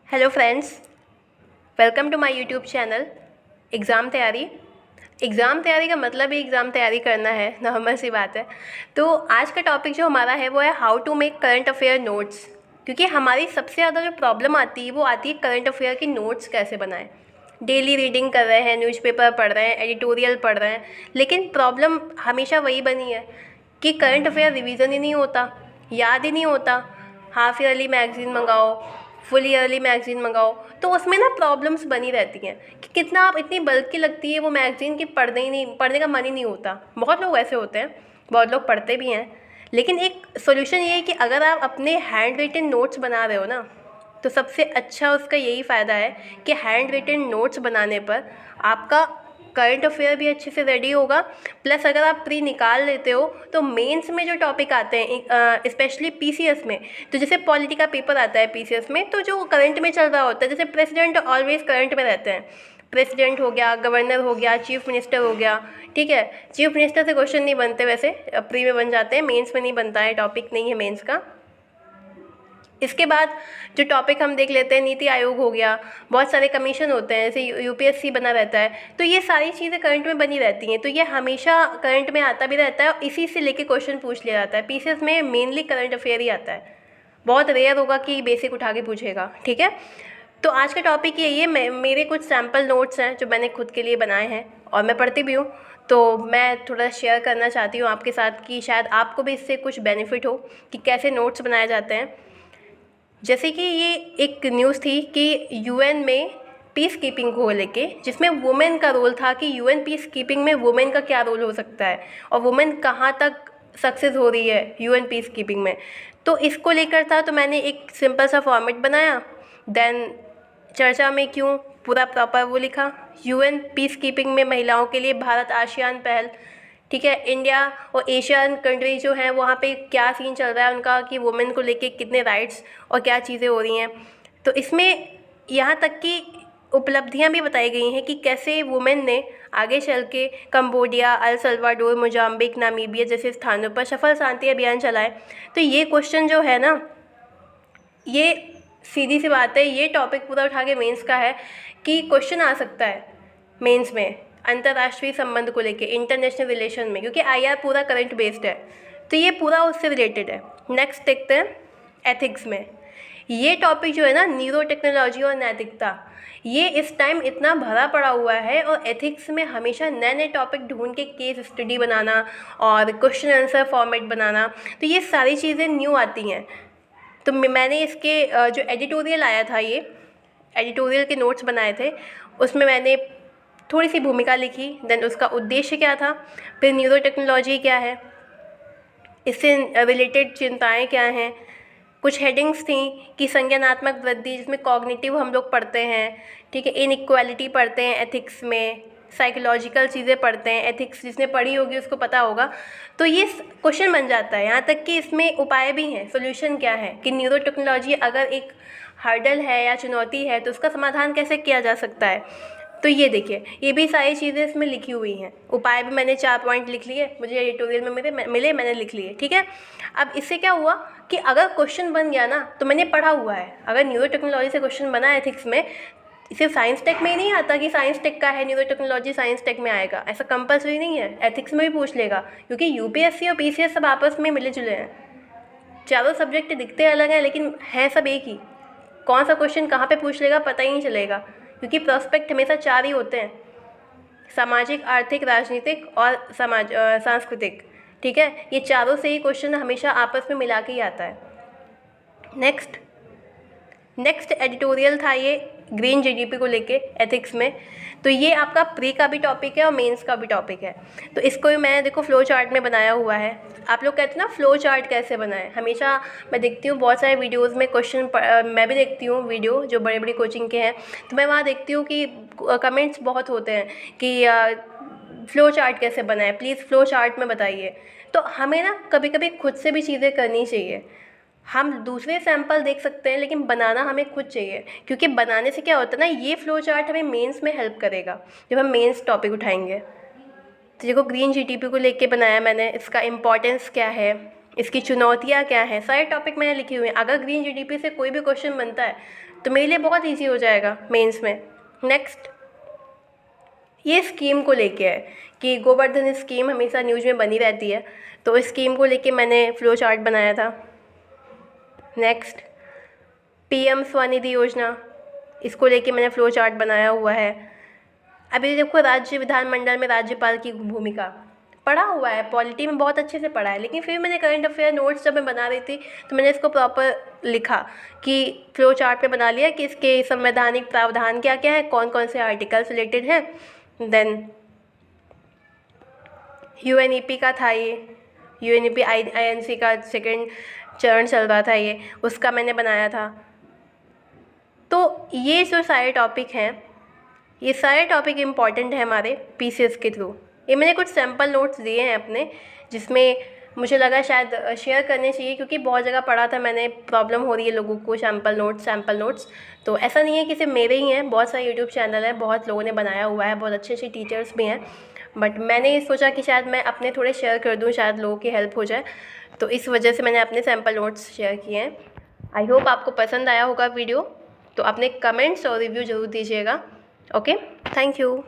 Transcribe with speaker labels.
Speaker 1: Hello friends, welcome to my YouTube channel. Exam तैयारी का मतलब ही एग्ज़ाम तैयारी करना है, नॉर्मल सी बात है। तो आज का टॉपिक जो हमारा है वो है how to make current affair notes. क्योंकि हमारी सबसे ज़्यादा जो प्रॉब्लम आती है वो आती है करंट अफेयर की नोट्स कैसे बनाएं। डेली रीडिंग कर रहे हैं, न्यूज़पेपर पढ़ रहे हैं, एडिटोरियल पढ़ रहे हैं, लेकिन प्रॉब्लम हमेशा वही बनी है कि करंट अफेयर रिवीजन ही नहीं होता, याद ही नहीं होता। हाफ ईयरली मैगज़ीन मंगाओ, फुल ईयरली मैगज़ीन मंगाओ, तो उसमें ना प्रॉब्लम्स बनी रहती हैं कि कितना आप इतनी बल्क की लगती है वो मैगज़ीन कि पढ़ने का मन ही नहीं होता। बहुत लोग ऐसे होते हैं, बहुत लोग पढ़ते भी हैं। लेकिन एक सॉल्यूशन ये है कि अगर आप अपने हैंड रिटन नोट्स बना रहे हो ना, तो सबसे अच्छा उसका यही फ़ायदा है कि हैंड रिटन नोट्स बनाने पर आपका करंट अफेयर भी अच्छे से रेडी होगा। प्लस अगर आप प्री निकाल लेते हो तो मेंस में जो टॉपिक आते हैं, स्पेशली पीसीएस में, तो जैसे पॉलिटी का पेपर आता है पीसीएस में, तो जो करंट में चल रहा होता है, जैसे प्रेसिडेंट ऑलवेज करंट में रहते हैं। प्रेसिडेंट हो गया, गवर्नर हो गया, चीफ मिनिस्टर हो गया, ठीक है। चीफ मिनिस्टर से क्वेश्चन नहीं बनते, वैसे प्री में बन जाते हैं, मेंस में नहीं बनता है, टॉपिक नहीं है मेंस का। इसके बाद जो टॉपिक हम देख लेते हैं, नीति आयोग हो गया, बहुत सारे कमीशन होते हैं, जैसे यूपीएससी बना रहता है, तो ये सारी चीज़ें करंट में बनी रहती हैं। तो ये हमेशा करंट में आता भी रहता है और इसी से लेके क्वेश्चन पूछ लिया जाता है। पीसीएस में मेनली करंट अफेयर ही आता है, बहुत रेयर होगा कि बेसिक उठा के पूछेगा, ठीक है। तो आज का टॉपिक यही है। मेरे कुछ सैम्पल नोट्स हैं जो मैंने खुद के लिए बनाए हैं और मैं पढ़ती भी हूँ, तो मैं थोड़ा शेयर करना चाहती हूँ आपके साथ कि शायद आपको भी इससे कुछ बेनिफिट हो कि कैसे नोट्स बनाए जाते हैं। जैसे कि ये एक न्यूज़ थी कि यूएन में पीस कीपिंग को लेके, जिसमें वुमेन का रोल था कि यूएन पीस कीपिंग में वुमेन का क्या रोल हो सकता है और वुमेन कहाँ तक सक्सेस हो रही है यूएन पीस कीपिंग में। तो इसको लेकर था, तो मैंने एक सिंपल सा फॉर्मेट बनाया। देन चर्चा में क्यों पूरा प्रॉपर वो लिखा, यूएन पीस कीपिंग में महिलाओं के लिए भारत आसियान पहल, ठीक है। इंडिया और एशियन कंट्री जो हैं वहाँ पे क्या सीन चल रहा है उनका कि वुमेन को लेके कितने राइट्स और क्या चीज़ें हो रही हैं। तो इसमें यहाँ तक कि उपलब्धियाँ भी बताई गई हैं कि कैसे वुमेन ने आगे चल के Cambodia, El Salvador, Mozambique, Namibia जैसे स्थानों पर सफल शांति अभियान चलाए। तो ये क्वेश्चन जो है ना, ये सीधी सी बात है, ये टॉपिक पूरा उठा के मेंस का है कि क्वेश्चन आ सकता है मेंस में अंतर्राष्ट्रीय संबंध को लेके, इंटरनेशनल रिलेशन में, क्योंकि आईआर पूरा करंट बेस्ड है, तो ये पूरा उससे रिलेटेड है। नेक्स्ट देखते हैं एथिक्स में। ये टॉपिक जो है ना, न्यूरो टेक्नोलॉजी और नैतिकता, ये इस टाइम इतना भरा पड़ा हुआ है और एथिक्स में हमेशा नए नए टॉपिक ढूंढ के केस स्टडी बनाना और क्वेश्चन आंसर फॉर्मेट बनाना, तो ये सारी चीज़ें न्यू आती हैं। तो मैंने इसके जो एडिटोरियल आया था, ये एडिटोरियल के नोट्स बनाए थे, उसमें मैंने थोड़ी सी भूमिका लिखी, देन उसका उद्देश्य क्या था, फिर न्यूरो टेक्नोलॉजी क्या है, इससे रिलेटेड चिंताएं क्या हैं, कुछ हेडिंग्स थी कि संज्ञानात्मक वृद्धि, जिसमें कॉग्निटिव हम लोग पढ़ते हैं, ठीक है, इनइक्वालिटी पढ़ते हैं एथिक्स में, साइकोलॉजिकल चीज़ें पढ़ते हैं, एथिक्स जिसने पढ़ी होगी उसको पता होगा। तो ये क्वेश्चन बन जाता है, यहाँ तक कि इसमें उपाय भी हैं, सोल्यूशन क्या है कि न्यूरो टेक्नोलॉजी अगर एक हर्डल है या चुनौती है तो उसका समाधान कैसे किया जा सकता है। तो ये देखिए, ये भी सारी चीज़ें इसमें लिखी हुई हैं। उपाय भी मैंने 4 पॉइंट लिख लिए, मुझे एडिटोरियल में मिले, मैंने लिख लिए, ठीक है। अब इससे क्या हुआ कि अगर क्वेश्चन बन गया ना, तो मैंने पढ़ा हुआ है। अगर न्यूरो टेक्नोलॉजी से क्वेश्चन बना है एथिक्स में, सिर्फ साइंस टेक में ही नहीं आता कि साइंस टेक का है न्यूरो टेक्नोलॉजी साइंस टेक में आएगा, ऐसा कंपल्सरी नहीं है, एथिक्स में भी पूछ लेगा, क्योंकि यूपीएससी और पीसीएस सब आपस में मिले जुले हैं। चारों सब्जेक्ट दिखते अलग हैं लेकिन हैं सब एक ही। कौन सा क्वेश्चन कहाँ पे पूछ लेगा पता ही नहीं चलेगा, क्योंकि प्रोस्पेक्ट हमेशा 4 ही होते हैं, सामाजिक, आर्थिक, राजनीतिक और सांस्कृतिक, ठीक है। ये चारों से ही क्वेश्चन हमेशा आपस में मिला के ही आता है। नेक्स्ट एडिटोरियल था ये ग्रीन जीडीपी को लेके एथिक्स में। तो ये आपका प्री का भी टॉपिक है और मेंस का भी टॉपिक है। तो इसको मैंने देखो फ्लो चार्ट में बनाया हुआ है। आप लोग कहते हैं ना फ्लो चार्ट कैसे बनाएं, हमेशा मैं देखती हूँ बहुत सारे वीडियोस में क्वेश्चन, मैं भी देखती हूँ वीडियो जो बड़ी बड़ी कोचिंग के हैं, तो मैं वहाँ देखती हूँ कि कमेंट्स बहुत होते हैं कि फ्लो चार्ट कैसे बनाएं, प्लीज़ फ्लो चार्ट में बताइए। तो हमें ना कभी कभी खुद से भी चीज़ें करनी चाहिए। हम दूसरे सैंपल देख सकते हैं लेकिन बनाना हमें खुद चाहिए, क्योंकि बनाने से क्या होता है ना, ये फ्लो चार्ट हमें मेंस में हेल्प करेगा जब हम मेंस टॉपिक उठाएंगे। तो देखो ग्रीन जीडीपी को लेके बनाया मैंने, इसका इम्पोर्टेंस क्या है, इसकी चुनौतियाँ क्या हैं, सारे टॉपिक मैंने लिखे हुए हैं। अगर ग्रीन जीडीपी से कोई भी क्वेश्चन बनता है तो मेरे लिए बहुत ईजी हो जाएगा मेंस में। नेक्स्ट, ये स्कीम को लेके है कि गोवर्धन स्कीम हमेशा न्यूज़ में बनी रहती है, तो इस स्कीम को लेके मैंने फ्लो चार्ट बनाया था। नेक्स्ट, पीएम स्वनिधि योजना, इसको लेके मैंने फ्लो चार्ट बनाया हुआ है। अभी देखो, राज्य विधानमंडल में राज्यपाल की भूमिका पढ़ा हुआ है, पॉलिटी में बहुत अच्छे से पढ़ा है, लेकिन फिर मैंने करंट अफेयर नोट्स जब मैं बना रही थी तो मैंने इसको प्रॉपर लिखा कि फ्लो चार्ट पे बना लिया कि इसके संवैधानिक प्रावधान क्या क्या है, कौन कौन से आर्टिकल्स रिलेटेड हैं। देन यूएनईपी का था, ये यूएनईपी आईएनसी का सेकंड चरण चल रहा था, ये उसका मैंने बनाया था। तो ये जो सारे टॉपिक हैं, ये सारे टॉपिक इम्पॉर्टेंट हैं हमारे पीसीएस के थ्रू। ये मैंने कुछ सैम्पल नोट्स दिए हैं अपने, जिसमें मुझे लगा शायद शेयर करने चाहिए, क्योंकि बहुत जगह पढ़ा था मैंने, प्रॉब्लम हो रही है लोगों को सैम्पल नोट्स। तो ऐसा नहीं है कि सिर्फ मेरे ही हैं, बहुत सारे यूट्यूब चैनल हैं, बहुत लोगों ने बनाया हुआ है, बहुत अच्छे अच्छे टीचर्स भी हैं, बट मैंने ये सोचा कि शायद मैं अपने थोड़े शेयर कर दूँ, शायद लोगों की हेल्प हो जाए, तो इस वजह से मैंने अपने सैम्पल नोट्स शेयर किए हैं। आई होप आपको पसंद आया होगा वीडियो, तो अपने कमेंट्स और रिव्यू ज़रूर दीजिएगा। Okay, thank you.